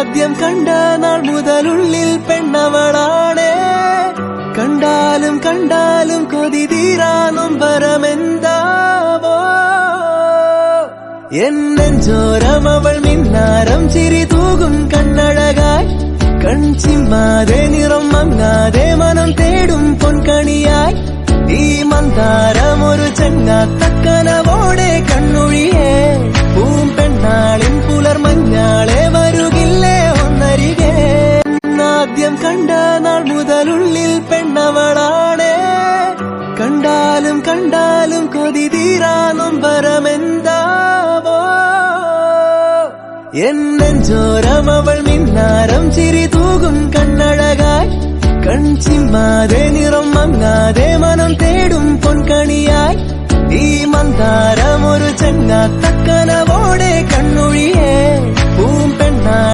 ആദ്യം കണ്ട നാൾ മുതലുള്ളിൽ പെണ്ണവളാണേ. കണ്ടാലും കണ്ടാലും കൊതി തീരാ നൊമ്പരമെന്താവോ. എന്നെഞ്ചോരം അവൾ മിന്നാരം ചിരി തൂകും കണ്ണഴകായി. കൺചിമ്മാതെ നിറം മങ്ങാതെ മനം തേടും പൊൻകണിയായി. ഈ മന്ദാരം ഒരു ചെങ്ങാത്തക്കനവോടെ കണ്ണൊഴിയേ. പൂമ്പെണ്ണാളിൻ പുലർമഞ്ഞാളെ വരുകില്ലേ ഒന്നരികെ. ആദ്യം കണ്ട നാൾ മുതലുള്ളിൽ പെണ്ണവളാണേ. കണ്ടാലും കണ്ടാലും കൊതി തീരാ നൊമ്പരമെന്താവോ. എന്നെഞ്ചോരം അവൾ മിന്നാരം ചിരി തൂകും കണ്ണഴകായി. കൺചിമ്മാതെ നിറം മങ്ങാതെ മനം തേടും പൊൻകണിയായി. ഈ മന്ദാരം ഒരു ചെങ്ങാത്തക്കനവോടെ കണ്ണൊഴിയേ. പൂമ്പെണ്ണ